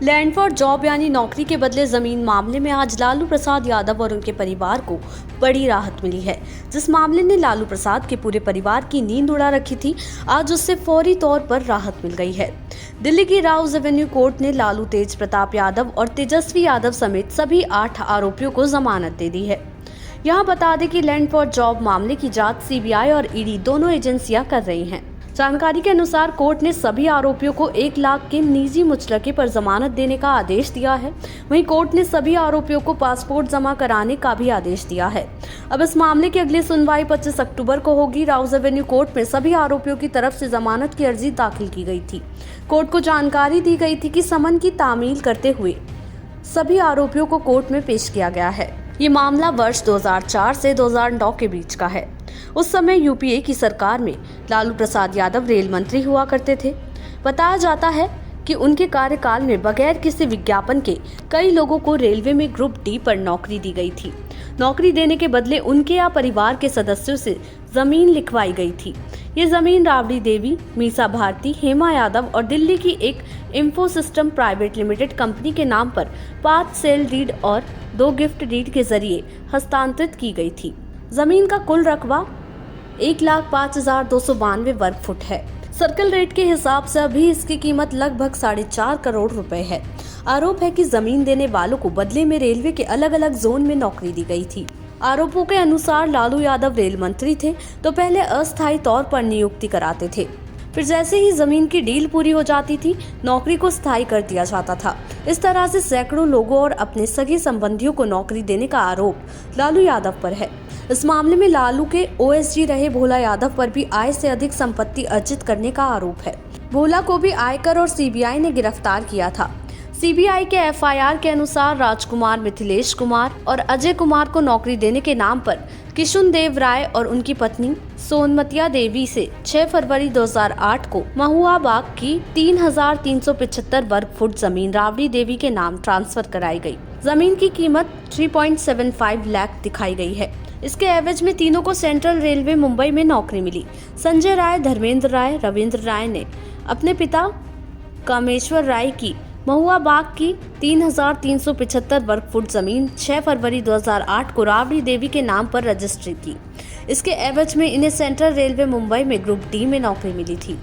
Land for job यानी नौकरी के बदले जमीन मामले में आज लालू प्रसाद यादव और उनके परिवार को बड़ी राहत मिली है। जिस मामले ने लालू प्रसाद के पूरे परिवार की नींद उड़ा रखी थी, आज उससे फौरी तौर पर राहत मिल गई है। दिल्ली की राउज एवेन्यू कोर्ट ने लालू तेज प्रताप यादव और तेजस्वी यादव समेत सभी 8 आरोपियों को जमानत दे दी है। यहाँ बता दें कि लैंड फॉर जॉब मामले की जांच सीबीआई और ईडी दोनों एजेंसियां कर रही हैं। जानकारी के अनुसार कोर्ट ने सभी आरोपियों को 1 लाख के निजी मुचलके पर जमानत देने का आदेश दिया है। वहीं कोर्ट ने सभी आरोपियों को पासपोर्ट जमा कराने का भी आदेश दिया है। अब इस मामले की अगली सुनवाई 25 अक्टूबर को होगी। राउज एवेन्यू कोर्ट में सभी आरोपियों की तरफ से जमानत की अर्जी दाखिल की गई थी। कोर्ट को जानकारी दी गई थी कि समन की तामील करते हुए सभी आरोपियों को कोर्ट में पेश किया गया है। ये मामला वर्ष 2004 से 2009 के बीच का है। उस समय यूपीए की सरकार में लालू प्रसाद यादव रेल मंत्री हुआ करते थे। बताया जाता है कि उनके कार्यकाल में बगैर किसी विज्ञापन के कई लोगों को रेलवे में ग्रुप डी पर नौकरी दी गई थी। नौकरी देने के बदले उनके या परिवार के सदस्यों से जमीन लिखवाई गई थी। ये जमीन राबड़ी देवी, मीसा भारती, हेमा यादव और दिल्ली की एक इंफोसिस्टम प्राइवेट लिमिटेड कंपनी के नाम पर 5 सेल डीड और 2 गिफ्ट डीड के जरिए हस्तांतरित की गई थी। जमीन का कुल रकबा 1,05,292 वर्ग फुट है। सर्कल रेट के हिसाब से अभी इसकी कीमत लगभग 4.5 करोड़ रुपए है। आरोप है कि जमीन देने वालों को बदले में रेलवे के अलग अलग जोन में नौकरी दी गई थी। आरोपों के अनुसार लालू यादव रेल मंत्री थे तो पहले अस्थायी तौर पर नियुक्ति कराते थे, फिर जैसे ही जमीन की डील पूरी हो जाती थी, नौकरी को स्थायी कर दिया जाता था। इस तरह से सैकड़ों लोगों और अपने सगे संबंधियों को नौकरी देने का आरोप लालू यादव पर है। इस मामले में लालू के ओएसडी रहे भोला यादव पर भी आय से अधिक संपत्ति अर्जित करने का आरोप है। भोला को भी आयकर और सीबीआई ने गिरफ्तार किया था। सीबीआई के एफआईआर के अनुसार राजकुमार, मिथिलेश कुमार और अजय कुमार को नौकरी देने के नाम पर किशुन देव राय और उनकी पत्नी सोनमतिया देवी से 6 फरवरी 2008 को महुआ बाग की 3,375 वर्ग फुट जमीन राबड़ी देवी के नाम ट्रांसफर कराई गई। जमीन की कीमत 3.75 लाख दिखाई गई है। इसके एवज में तीनों को सेंट्रल रेलवे मुंबई में नौकरी मिली। संजय राय, धर्मेंद्र राय, रविंद्र राय ने अपने पिता कामेश्वर राय की महुआ बाग की 3,375 वर्ग फुट जमीन 6 फरवरी 2008 को राबड़ी देवी के नाम पर रजिस्ट्री की। इसके एवज में इन्हें सेंट्रल रेलवे मुंबई में ग्रुप डी में नौकरी मिली थी।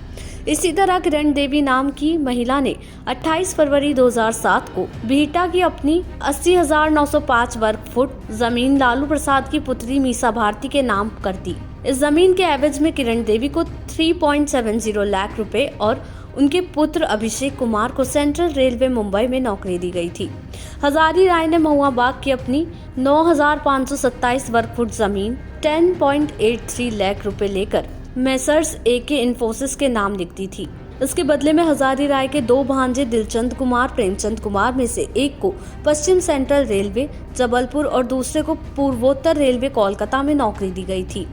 इसी तरह किरण देवी नाम की महिला ने 28 फरवरी 2007 को बिहटा की अपनी 80,905 वर्ग फुट जमीन लालू प्रसाद की पुत्री मीसा भारती के नाम कर दी। इस जमीन के एवज में किरण देवी को 3.70 लाख रुपए और उनके पुत्र अभिषेक कुमार को सेंट्रल रेलवे मुंबई में नौकरी दी गई थी। हजारी राय ने महुआ बाग की अपनी 9,527 वर्ग फुट जमीन 10.83 लाख रुपए लेकर मेसर्स एके इंफोसिस के नाम लिख दी थी। इसके बदले में हजारी राय के 2 भांजे दिलचंद कुमार, प्रेमचंद कुमार में से एक को पश्चिम सेंट्रल रेलवे जबलपुर और दूसरे को पूर्वोत्तर रेलवे कोलकाता में नौकरी दी गई थी।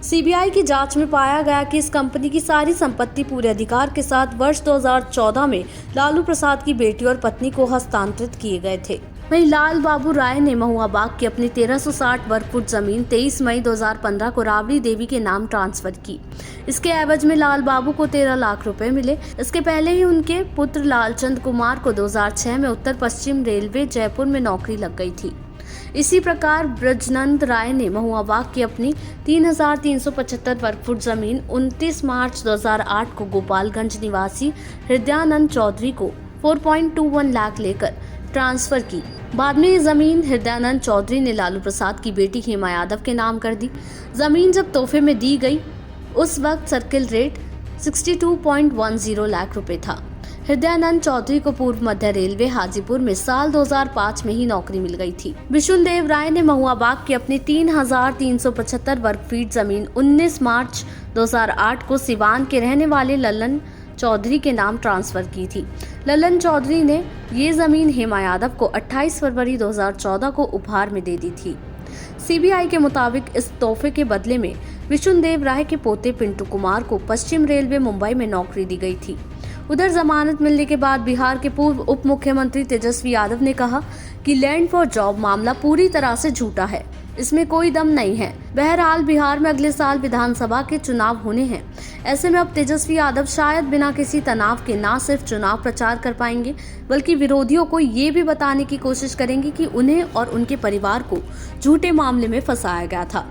सीबीआई की जांच में पाया गया कि इस कंपनी की सारी संपत्ति पूरे अधिकार के साथ वर्ष 2014 में लालू प्रसाद की बेटी और पत्नी को हस्तांतरित किए गए थे। वहीं लाल बाबू राय ने महुआ बाग की अपनी 1360 वर्ग फुट जमीन 23 मई 2015 को राबड़ी देवी के नाम ट्रांसफर की। इसके एवज में लाल बाबू को 13 लाख रुपए मिले। इसके पहले ही उनके पुत्र लालचंद कुमार को 2006 में उत्तर पश्चिम रेलवे जयपुर में नौकरी लग गई थी। इसी प्रकार ब्रजनंद राय ने महुआ बाग की अपनी 3,375 वर्ग फुट जमीन 29 मार्च 2008 को गोपालगंज निवासी हृदयानंद चौधरी को 4.21 लाख लेकर ट्रांसफर की। बाद में ये जमीन हृदयानंद चौधरी ने लालू प्रसाद की बेटी हेमा यादव के नाम कर दी। जमीन जब तोहफे में दी गई उस वक्त सर्किल रेट 62.10 लाख रुपए था। हृदयानंद चौधरी को पूर्व मध्य रेलवे हाजीपुर में साल 2005 में ही नौकरी मिल गई थी। विशुन देव राय ने महुआ बाग की अपनी 3,375 वर्ग फीट जमीन 19 मार्च 2008 को सिवान के रहने वाले ललन चौधरी के नाम ट्रांसफर की थी। ललन चौधरी ने ये जमीन हेमा यादव को 28 फरवरी 2014 को उपहार में दे दी थी। सीबीआई के मुताबिक इस तोहफे के बदले में विशुन देव राय के पोते पिंटू कुमार को पश्चिम रेलवे मुंबई में नौकरी दी गई थी। उधर जमानत मिलने के बाद बिहार के पूर्व उप मुख्यमंत्री तेजस्वी यादव ने कहा कि लैंड फॉर जॉब मामला पूरी तरह से झूठा है। इसमें कोई दम नहीं है। बहरहाल बिहार में अगले साल विधानसभा के चुनाव होने हैं। ऐसे में अब तेजस्वी यादव शायद बिना किसी तनाव के न सिर्फ चुनाव प्रचार कर पाएंगे, बल्कि विरोधियों को ये भी बताने की कोशिश करेंगे कि उन्हें और उनके परिवार को झूठे मामले में फंसाया गया था।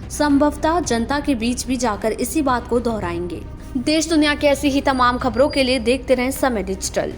संभवतः जनता के बीच भी जाकर इसी बात को दोहराएंगे। देश दुनिया की ऐसी ही तमाम खबरों के लिए देखते रहें समय डिजिटल।